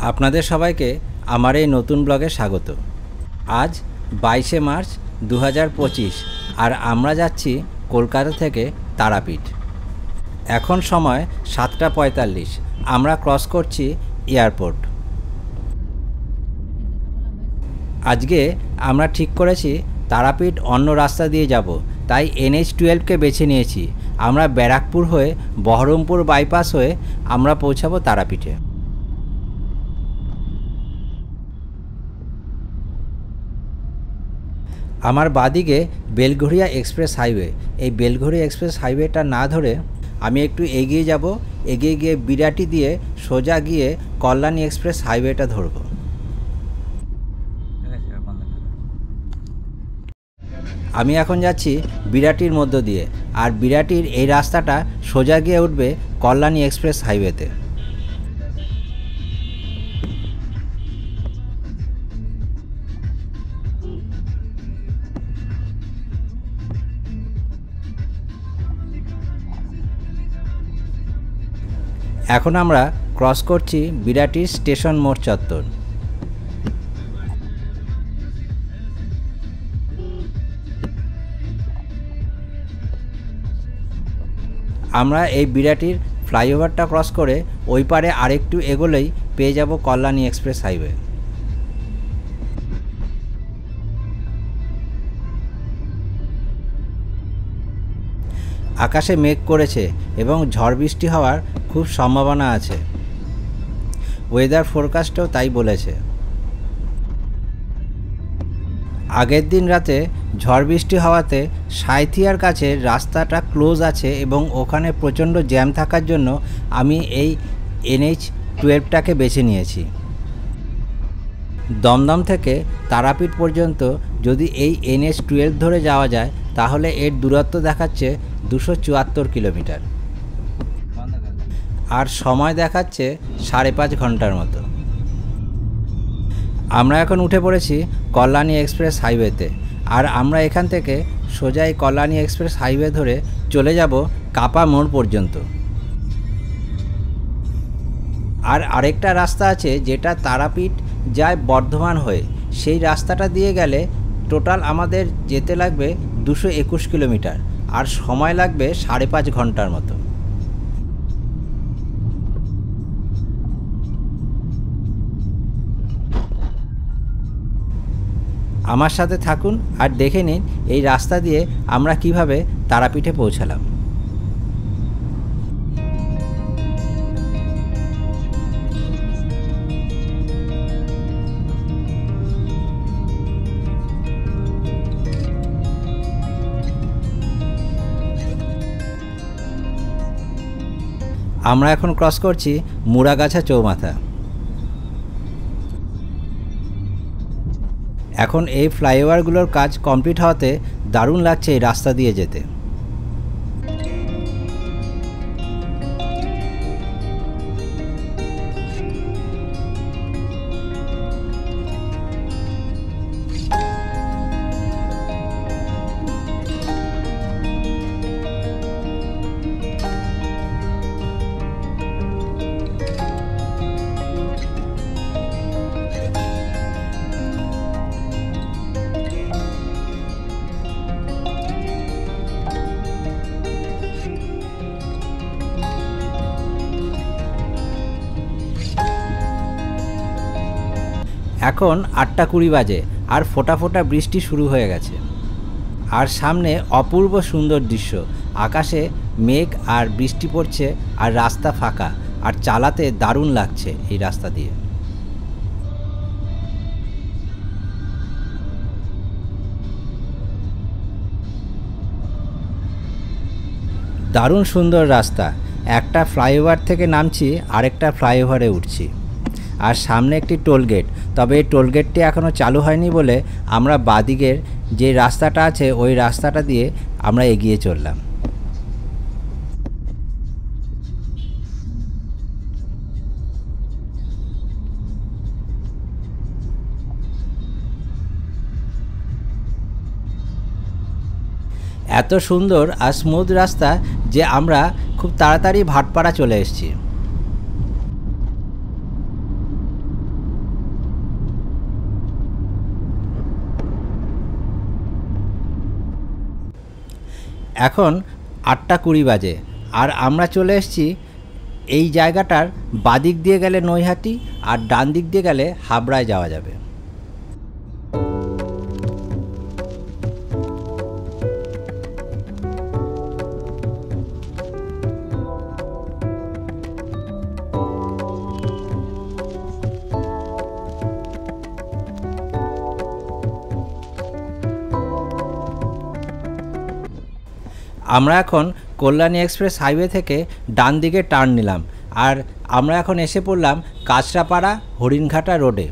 আপনাদের সবাইকে আমার এই নতুন ব্লগে স্বাগত। আজ 22শে মার্চ 2025 আর আমরা যাচ্ছি কলকাতা থেকে তারাপীঠ। এখন সময় 7:45। আমরা ক্রস করছি এয়ারপোর্ট। আজকে আমরা ঠিক করেছি তারাপীঠ অন্য রাস্তা দিয়ে যাব, তাই NH-12কে বেছে নিয়েছি। আমরা ব্যারাকপুর হয়ে বহরমপুর বাইপাস হয়ে আমরা পৌঁছাবো তারাপীঠে। আমার বাদিকে বেলঘরিয়া এক্সপ্রেস হাইওয়ে। এই বেলঘরিয়া এক্সপ্রেস হাইওয়েটা না ধরে আমি একটু এগিয়ে যাব, এগিয়ে গিয়ে বিরাটি দিয়ে সোজা গিয়ে কল্যাণী এক্সপ্রেস হাইওয়েটা ধরব। আমি এখন যাচ্ছি বিরাটির মধ্য দিয়ে, আর বিরাটির এই রাস্তাটা সোজা গিয়ে উঠবে কল্যাণী এক্সপ্রেস হাইওয়েতে। এখন আমরা ক্রস করছি বিরাটির স্টেশন মোড় চত্বর। আমরা এই বিরাটির ফ্লাইওভারটা ক্রস করে ওই পারে আরেকটু এগোলেই পেয়ে যাব কল্যাণী এক্সপ্রেস হাইওয়ে। আকাশে মেঘ করেছে এবং ঝড় বৃষ্টি হওয়ার খুব সম্ভাবনা আছে। ওয়েদার ফোরকাস্টেও তাই বলেছে। আগের দিন রাতে ঝড় বৃষ্টি হওয়াতে সাঁইথিয়ার কাছে রাস্তাটা ক্লোজ আছে এবং ওখানে প্রচণ্ড জ্যাম থাকার জন্য আমি এই NH-12টাকে বেছে নিয়েছি। দমদম থেকে তারাপীঠ পর্যন্ত যদি এই NH-12 ধরে যাওয়া যায় তাহলে এর দূরত্ব দেখাচ্ছে 274 কিলোমিটার, আর সময় দেখাচ্ছে 5.5 ঘন্টার মতো। আমরা এখন উঠে পড়েছি কল্যাণী এক্সপ্রেস হাইওয়েতে, আর আমরা এখান থেকে সোজাই কল্যাণী এক্সপ্রেস হাইওয়ে ধরে চলে যাব কাপা মোড় পর্যন্ত। আর আরেকটা রাস্তা আছে যেটা তারাপীঠ যায় বর্ধমান হয়ে, সেই রাস্তাটা দিয়ে গেলে টোটাল আমাদের যেতে লাগবে 221 কিলোমিটার, আর সময় লাগবে 5.5 ঘন্টার মতো। আমার সাথে থাকুন আর দেখে নিন এই রাস্তা দিয়ে আমরা কিভাবে তারাপীঠে পৌঁছালাম। আমরা এখন ক্রস করছি মুড়াগাছা চৌমাথা। এখন এই ফ্লাইওভারগুলোর কাজ কমপ্লিট হওয়াতে দারুণ লাগছে এই রাস্তা দিয়ে যেতে। এখন 8:20 বাজে আর ফোঁটা ফোঁটা বৃষ্টি শুরু হয়ে গেছে, আর সামনে অপূর্ব সুন্দর দৃশ্য। আকাশে মেঘ আর বৃষ্টি পড়ছে, আর রাস্তা ফাঁকা, আর চালাতে দারুণ লাগছে এই রাস্তা দিয়ে। দারুণ সুন্দর রাস্তা। একটা ফ্লাইওভার থেকে নামছি, আরেকটা ফ্লাইওভারে উঠছি, আর সামনে একটি টোলগেট। তবে এই টোলগেটটি এখনও চালু হয়নি বলে আমরা বাদিকের যে রাস্তাটা আছে ওই রাস্তাটা দিয়ে আমরা এগিয়ে চললাম। এত সুন্দর আর স্মুথ রাস্তা যে আমরা খুব তাড়াতাড়ি ভাটপাড়া চলে এসেছি। এখন 8:20 বাজে আর আমরা চলে এসেছি এই জায়গাটার বাদিক দিয়ে গেলে নৈহাটি আর ডান দিক দিয়ে গেলে হাবড়ায় যাওয়া যাবে। আমরা এখন কল্যাণী এক্সপ্রেস হাইওয়ে থেকে ডান দিকে টার্ন নিলাম আর আমরা এখন এসে পড়লাম কাঁচরাপাড়া হরিণঘাটা রোডে।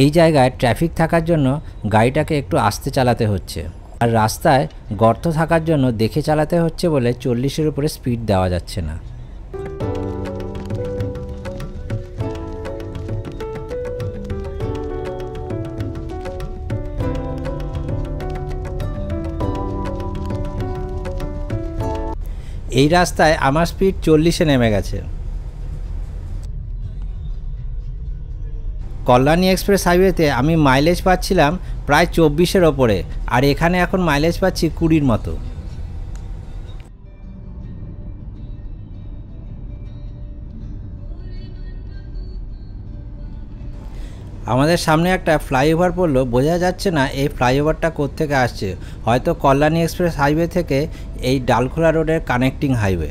এই জায়গায় ট্রাফিক থাকার জন্য গাড়িটাকে একটু আস্তে চালাতে হচ্ছে আর রাস্তায় গর্ত থাকার জন্য দেখে চালাতে হচ্ছে বলে 40-এর উপরে স্পিড দেওয়া যাচ্ছে না। এই রাস্তায় আমার স্পিড 40-এ নেমে গেছে। কল্যাণী এক্সপ্রেস হাইওয়েতে আমি মাইলেজ পাচ্ছিলাম প্রায় 24-এর ওপরে আর এখানে এখন মাইলেজ পাচ্ছি 20-র মতো। আমাদের সামনে একটা ফ্লাইওভার পড়লো, বোঝা যাচ্ছে না এই ফ্লাইওভারটা কোত্থেকে আসছে, হয়তো কল্যাণী এক্সপ্রেস হাইওয়ে থেকে এই ডালখোলা রোডের কানেক্টিং হাইওয়ে।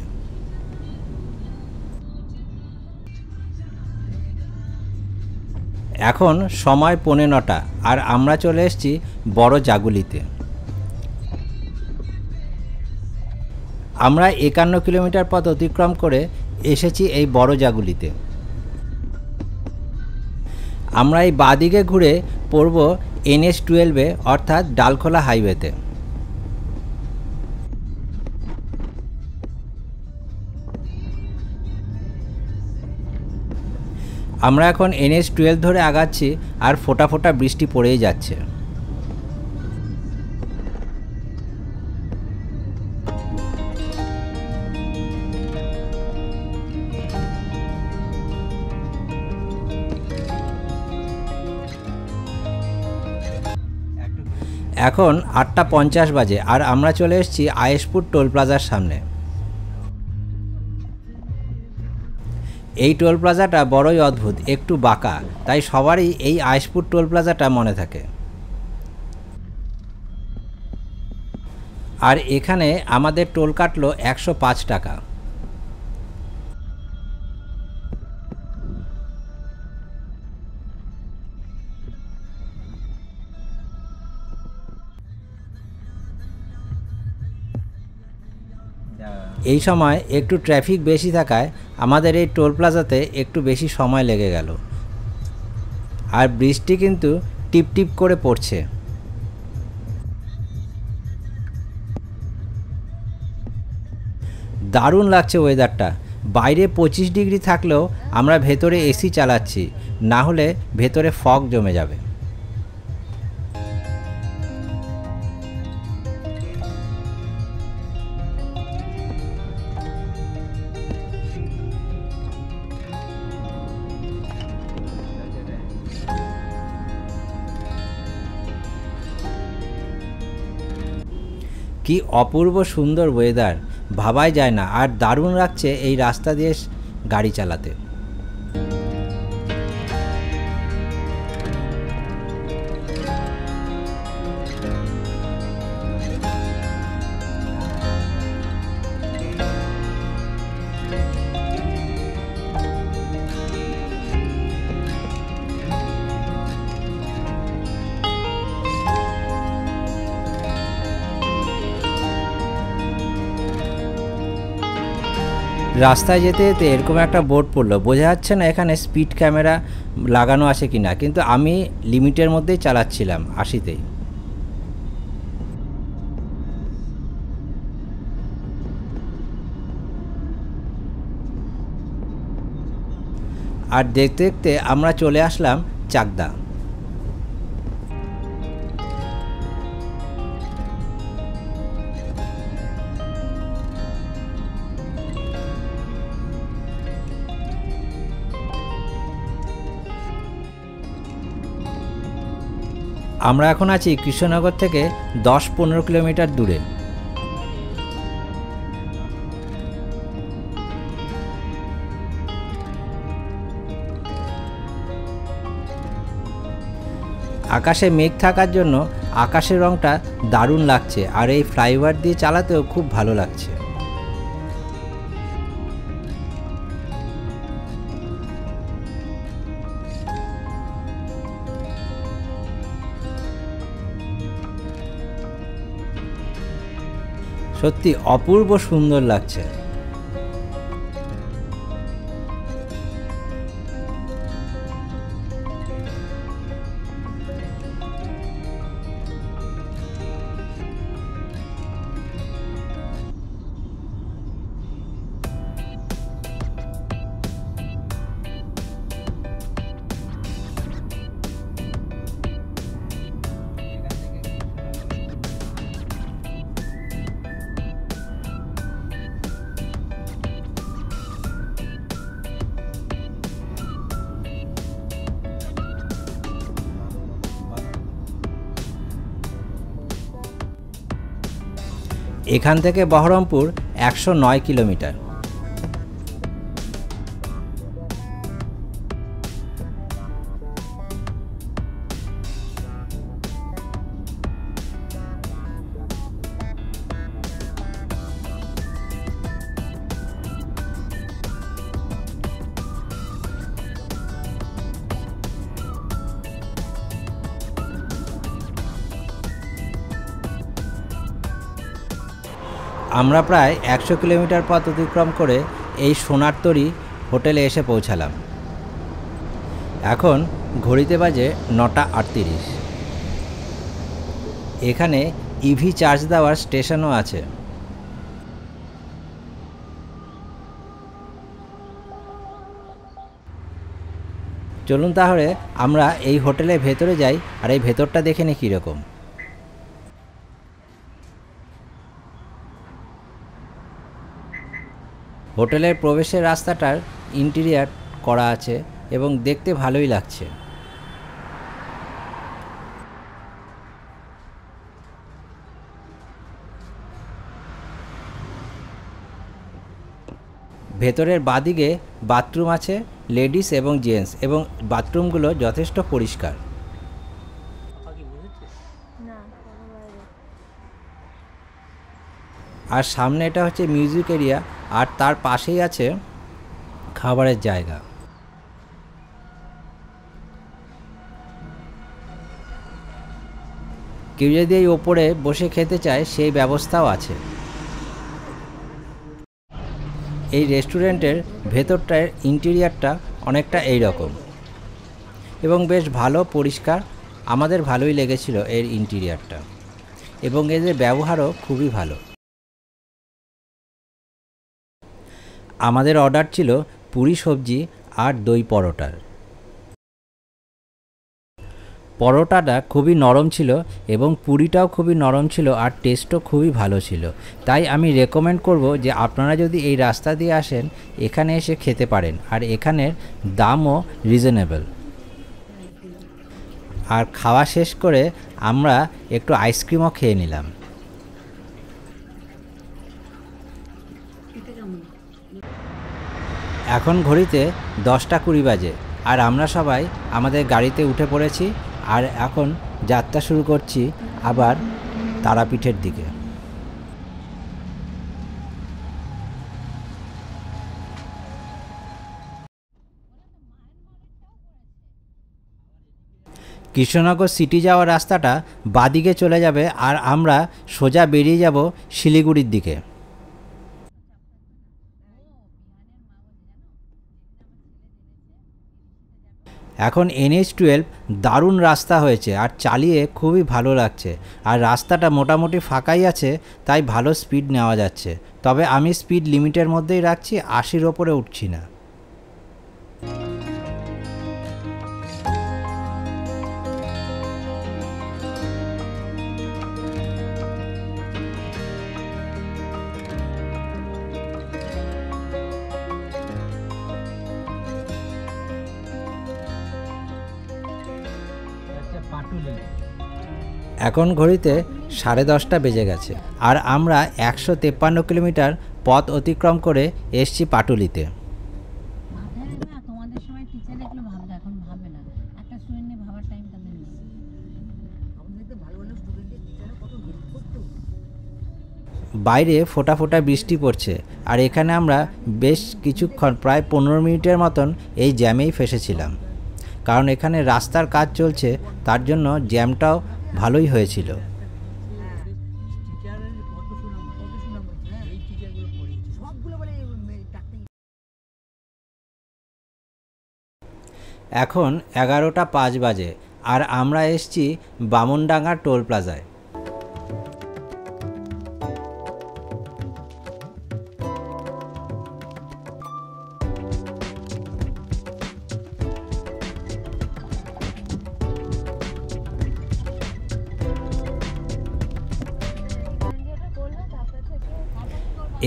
এখন সময় 9:15 আর আমরা চলে এসেছি বড় জাগুলিতে। আমরা 51 কিলোমিটার পথ অতিক্রম করে এসেছি এই বড় জাগুলিতে। আমরা এই বাঁদিকে ঘুরে পড়ব NH-12 অর্থাৎ ডালখোলা হাইওয়েতে। আমরা এখন NH-12 ধরে আগাচ্ছি আর ফোঁটা ফোঁটা বৃষ্টি পড়েই যাচ্ছে। এখন 8:50 বাজে আর আমরা চলে এসেছি আয়েশপুর টোল প্লাজার সামনে। এই টোল প্লাজাটা বড়ই অদ্ভুত, একটু বাঁকা, তাই সবারই এই আয়েশপুর টোল প্লাজাটা মনে থাকে। আর এখানে আমাদের টোল কাটলো 105 টাকা। এই সময় একটু ট্রাফিক বেশি থাকায় আমাদের এই টোল প্লাজাতে একটু বেশি সময় লেগে গেল। আর বৃষ্টি কিন্তু টিপ টিপ করে পড়ছে। দারুণ লাগছে ওয়েদারটা। বাইরে 25 ডিগ্রি থাকলেও আমরা ভেতরে এসি চালাচ্ছি, না হলে ভেতরে ফগ জমে যাবে। কি অপূর্ব সুন্দর ওয়েদার, ভাবাই যায় না। আর দারুণ লাগছে এই রাস্তা দিয়ে গাড়ি চালাতে। রাস্তায় যেতে যেতে এরকম একটা বোর্ড পড়লো, বোঝা যাচ্ছে না এখানে স্পিড ক্যামেরা লাগানো আছে কিনা, কিন্তু আমি লিমিটের মধ্যেই চালাচ্ছিলাম 80তেই। আর দেখতে দেখতে আমরা চলে আসলাম চাকদা। আমরা এখন আছি কৃষ্ণনগর থেকে 10-15 কিলোমিটার দূরে। আকাশে মেঘ থাকার জন্য আকাশের রংটা দারুণ লাগছে, আর এই ফ্লাইওভার দিয়ে চালাতেও খুব ভালো লাগছে। সত্যি অপূর্ব সুন্দর লাগছে। এখান থেকে বহরমপুর 109 কিলোমিটার। আমরা প্রায় 100 কিলোমিটার পথ অতিক্রম করে এই সোনারতরী হোটেলে এসে পৌঁছালাম। এখন ঘড়িতে বাজে 9:38। এখানে ইভি চার্জ দেওয়ার স্টেশনও আছে। চলুন তাহলে আমরা এই হোটেলের ভেতরে যাই আর এই ভেতরটা দেখে নিই কীরকম। হোটেলের প্রবেশের রাস্তাটার ইন্টেরিয়ার করা আছে এবং দেখতে ভালোই লাগছে। ভেতরের বাদিকে বাথরুম আছে, লেডিস এবং জেন্টস, এবং বাথরুমগুলো যথেষ্ট পরিষ্কার। আর সামনে এটা হচ্ছে মিউজিক এরিয়া, আর তার পাশেই আছে খাবারের জায়গা। কেউ যদি এই ওপরে বসে খেতে চায় সেই ব্যবস্থাও আছে। এই রেস্টুরেন্টের ভেতরটার ইন্টেরিয়ারটা অনেকটা এই রকম এবং বেশ ভালো পরিষ্কার। আমাদের ভালোই লেগেছিল এর ইন্টেরিয়ারটা, এবং এদের ব্যবহারও খুবই ভালো। আমাদের অর্ডার ছিল পুরি সবজি আর দই পরোটার। পরোটাটা খুবই নরম ছিল এবং পুরিটাও খুবই নরম ছিল, আর টেস্টও খুবই ভালো ছিল। তাই আমি রেকমেন্ড করব যে আপনারা যদি এই রাস্তা দিয়ে আসেন এখানে এসে খেতে পারেন, আর এখানের দামও রিজনেবল। আর খাওয়া শেষ করে আমরা একটু আইসক্রিমও খেয়ে নিলাম। এখন ঘড়িতে 10:20 বাজে, আর আমরা সবাই আমাদের গাড়িতে উঠে পড়েছি, আর এখন যাত্রা শুরু করছি আবার তারাপীঠের দিকে। কৃষ্ণনগর সিটি যাওয়ার রাস্তাটা বাদিকে চলে যাবে, আর আমরা সোজা বেরিয়ে যাব শিলিগুড়ির দিকে। এখন NH-12 দারুণ রাস্তা হয়েছে, আর চালিয়ে খুবই ভালো লাগছে। আর রাস্তাটা মোটামুটি ফাঁকাই আছে, তাই ভালো স্পিড নেওয়া যাচ্ছে। তবে আমি স্পিড লিমিটের মধ্যেই রাখছি, 80-র ওপরে উঠছি না। পাটুলি এখন ঘড়িতে 10:30 বেজে গেছে আর আমরা 153 কিলোমিটার পথ অতিক্রম করে এসছি পাটুলিতে। বাইরে ফোঁটা ফোঁটা বৃষ্টি পড়ছে আর এখানে আমরা বেশ কিছুক্ষণ প্রায় 15 মিনিটের মতন এই জ্যামেই ফেসেছিলাম, কারণ এখানে রাস্তার কাজ চলছে, তার জন্য জ্যামটাও ভালোই হয়েছিল। এখন 11:05 বাজে আর আমরা এসছি বামনডাঙ্গা টোল প্লাজায়।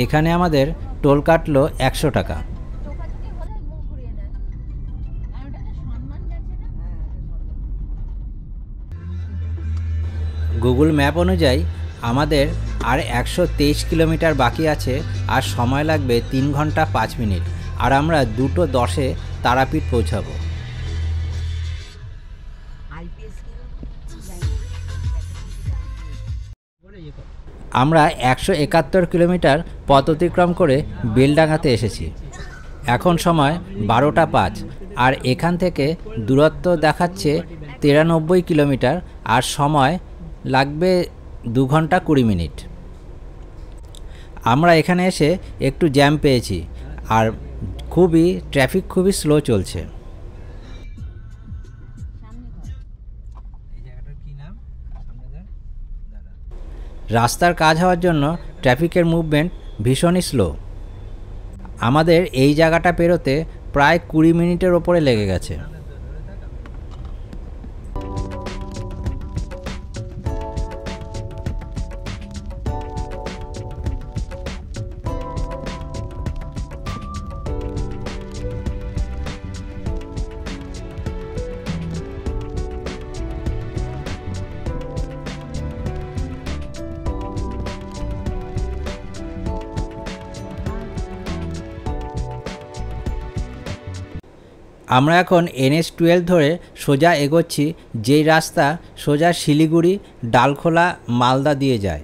এখানে আমাদের টোল কাটলো 100 টাকা। গুগল ম্যাপ অনুযায়ী আমাদের আর 123 কিলোমিটার বাকি আছে আর সময় লাগবে 3 ঘন্টা 5 মিনিট আর আমরা 2:10-এ তারাপীঠ পৌঁছাবো। আমরা 171 কিলোমিটার পথ অতিক্রম করে বেলডাঙ্গাতে এসেছি। এখন সময় 12:05 আর এখান থেকে দূরত্ব দেখাচ্ছে 93 কিলোমিটার আর সময় লাগবে 2 ঘন্টা 20 মিনিট। আমরা এখানে এসে একটু জ্যাম পেয়েছি আর ট্রাফিক খুবই স্লো চলছে। রাস্তার কাজ হওয়ার জন্য ট্রাফিকের মুভমেন্ট ভীষণই স্লো। আমাদের এই জায়গাটা পেরোতে প্রায় 20 মিনিটের ওপরে লেগে গেছে। আমরা এখন NH-12 ধরে সোজা এগোচ্ছি, যেই রাস্তা সোজা শিলিগুড়ি, ডালখোলা, মালদা দিয়ে যায়।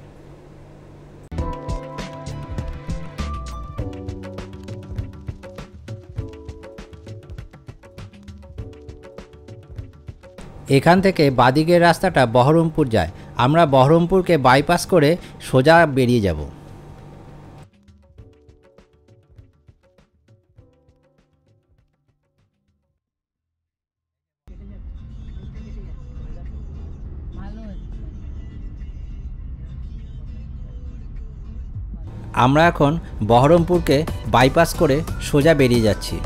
এখান থেকে বাদিকের রাস্তাটা বহরমপুর যায়। আমরা বহরমপুরকে বাইপাস করে সোজা বেরিয়ে যাব। আমরা এখন বহরমপুরকে বাইপাস করে সোজা বেরিয়ে যাচ্ছি।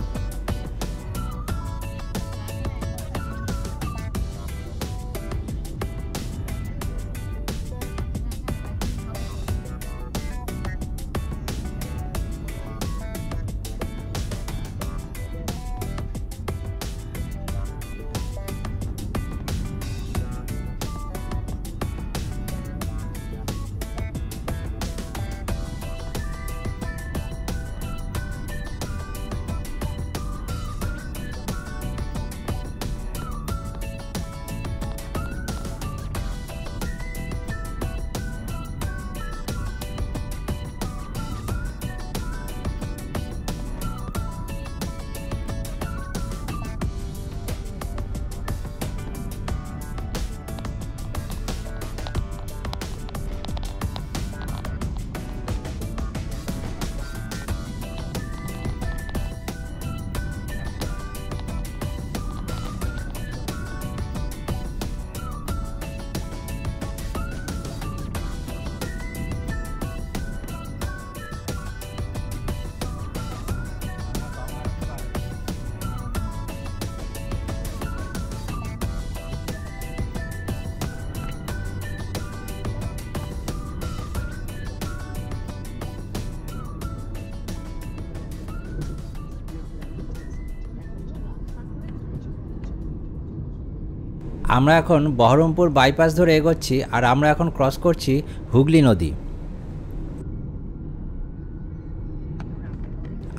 আমরা এখন বহরমপুর বাইপাস ধরে এগোচ্ছি, আর আমরা এখন ক্রস করছি হুগলি নদী।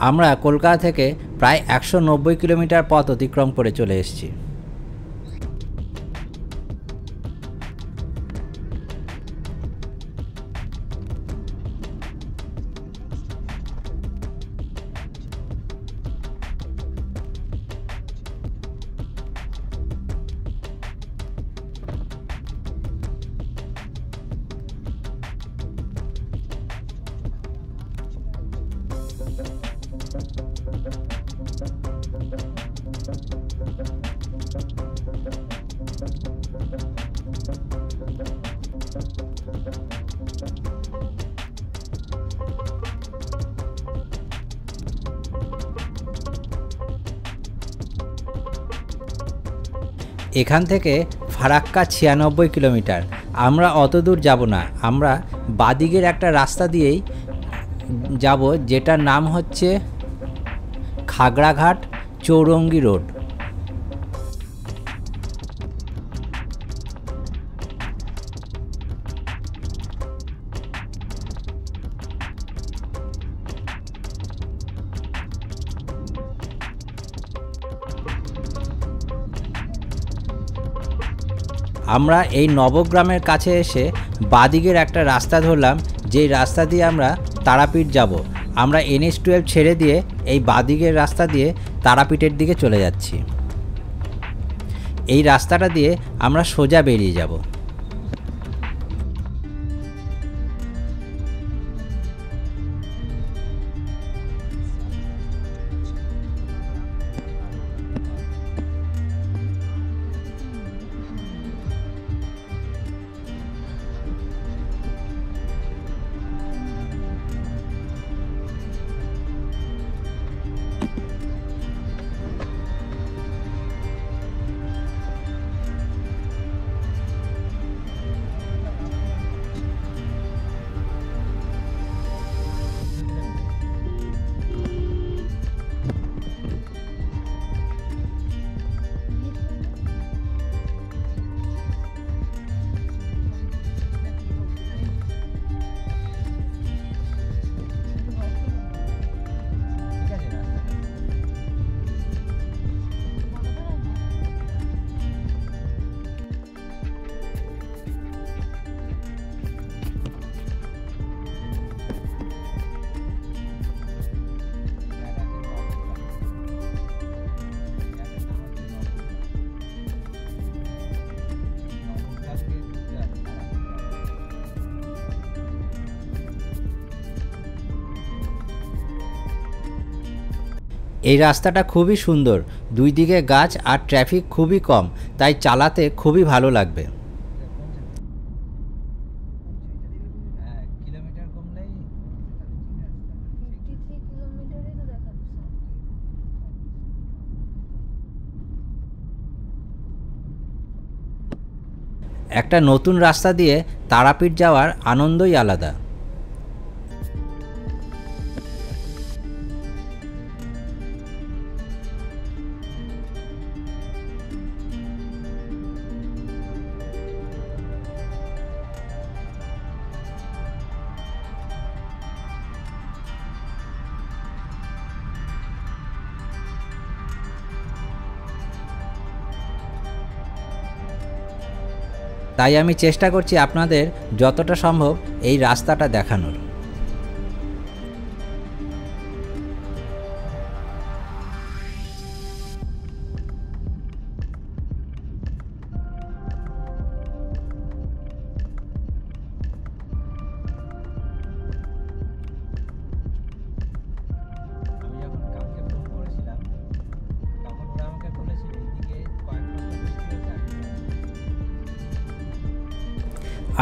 আমরা কলকাতা থেকে প্রায় 190 কিলোমিটার পথ অতিক্রম করে চলে এসেছি। এখান থেকে ফারাক্কা 96 কিলোমিটার। আমরা অত দূর যাব না, আমরা বাদিকের একটা রাস্তা দিয়েই যাব, যেটার নাম হচ্ছে খাগড়াঘাট চৌরঙ্গি রোড। আমরা এই নবগ্রামের কাছে এসে বাদিকের একটা রাস্তা ধরলাম, যেই রাস্তা দিয়ে আমরা তারাপীঠ যাব। আমরা NH-12 ছেড়ে দিয়ে এই বাদিকের রাস্তা দিয়ে তারাপীঠের দিকে চলে যাচ্ছি। এই রাস্তাটা দিয়ে আমরা সোজা বেরিয়ে যাব। এই রাস্তাটা খুবই সুন্দর, দুই দিকে গাছ আর ট্রাফিক খুবই কম, তাই চালাতে খুবই ভালো লাগবে। একটা নতুন রাস্তা দিয়ে তারাপীঠ যাওয়ার আনন্দই আলাদা। তাই আমি চেষ্টা করছি আপনাদের যতটা সম্ভব এই রাস্তাটা দেখানোর।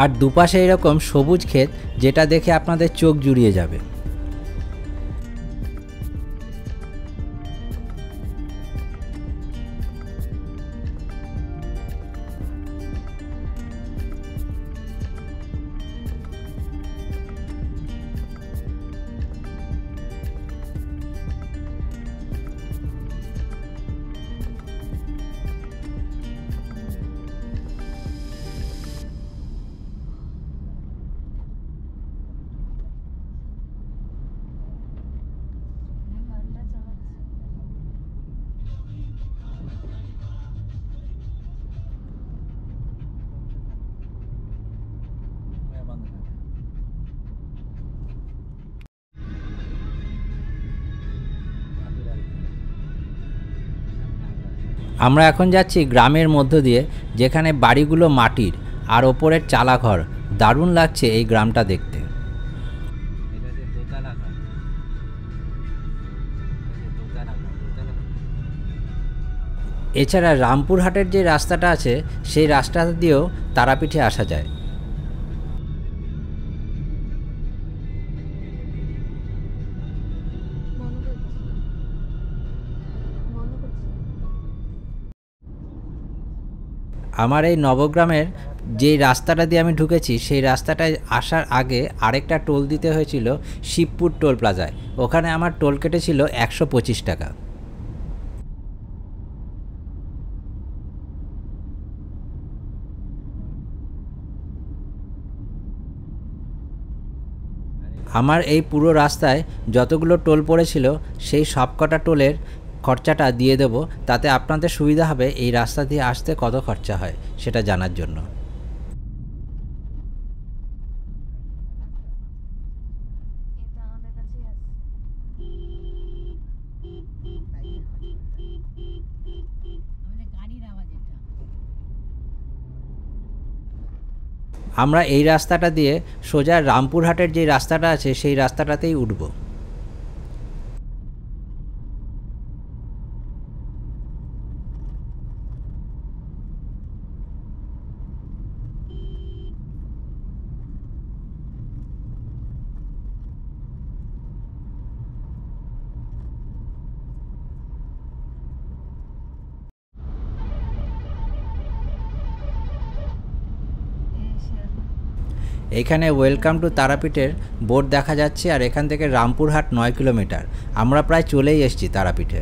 আর দুপাশে এরকম সবুজ ক্ষেত, যেটা দেখে আপনাদের চোখ জুড়িয়ে যাবে। আমরা এখন যাচ্ছি গ্রামের মধ্য দিয়ে, যেখানে বাড়িগুলো মাটির আর ওপরের চালাঘর। দারুণ লাগছে এই গ্রামটা দেখতে। এছাড়া রামপুরহাটের যে রাস্তাটা আছে সেই রাস্তাটা দিয়েও তারাপীঠে আসা যায়। আমার এই নবগ্রামের যে রাস্তাটা দিয়ে আমি ঢুকেছি সেই রাস্তাটায় আসার আগে আরেকটা টোল দিতে হয়েছিল শিবপুর টোল প্লাজায়। ওখানে আমার টোল কেটেছিল 125 টাকা। আমার এই পুরো রাস্তায় যতগুলো টোল পড়েছিল সেই সবকটা টোলের খরচাটা দিয়ে দেব, তাতে আপনাদের সুবিধা হবে এই রাস্তা দিয়ে আসতে কত খরচা হয় সেটা জানার জন্য। আমরা এই রাস্তাটা দিয়ে সোজা রামপুরহাটের যে রাস্তাটা আছে সেই রাস্তাটাতেই উঠব। এখানে ওয়েলকাম টু তারাপীঠের বোর্ড দেখা যাচ্ছে, আর এখান থেকে রামপুরহাট 9 কিলোমিটার। আমরা প্রায় চলেই এসেছি তারাপীঠে।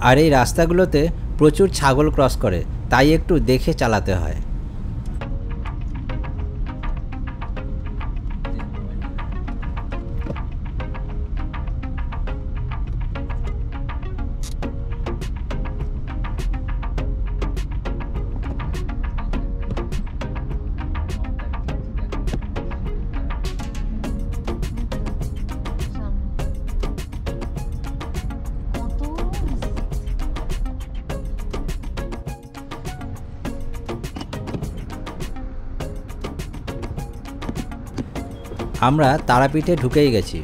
আর এই রাস্তাগুলোতে প্রচুর ছাগল ক্রস করে, তাই একটু দেখে চালাতে হয়। আমরা তারাপীঠে ঢুকেই গেছি।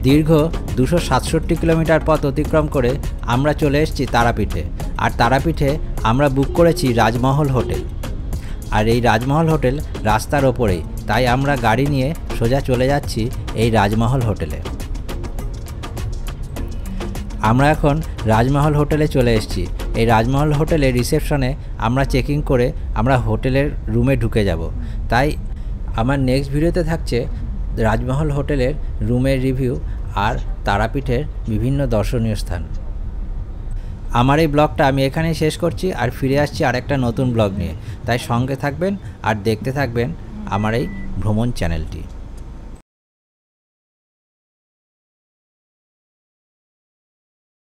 দীর্ঘ 267 কিলোমিটার পথ অতিক্রম করে আমরা চলে এসেছি তারাপীঠে। আর তারাপীঠে আমরা বুক করেছি রাজমহল হোটেল। আর এই রাজমহল হোটেল রাস্তার ওপরেই, তাই আমরা গাড়ি নিয়ে সোজা চলে যাচ্ছি এই রাজমহল হোটেলে। আমরা এখন রাজমহল হোটেলে চলে এসেছি। এই রাজমহল হোটেলের রিসেপশনে আমরা চেকিং করে আমরা হোটেলের রুমে ঢুকে যাব। তাই আমার নেক্সট ভিডিওতে থাকছে রাজমহল হোটেলের রুমের রিভিউ আর তারাপীঠের বিভিন্ন দর্শনীয় স্থান। আমার এই ব্লগটা আমি এখানেই শেষ করছি, আর ফিরে আসছি আরেকটা নতুন ব্লগ নিয়ে। তাই সঙ্গে থাকবেন আর দেখতে থাকবেন আমার এই ভ্রমণ চ্যানেলটি।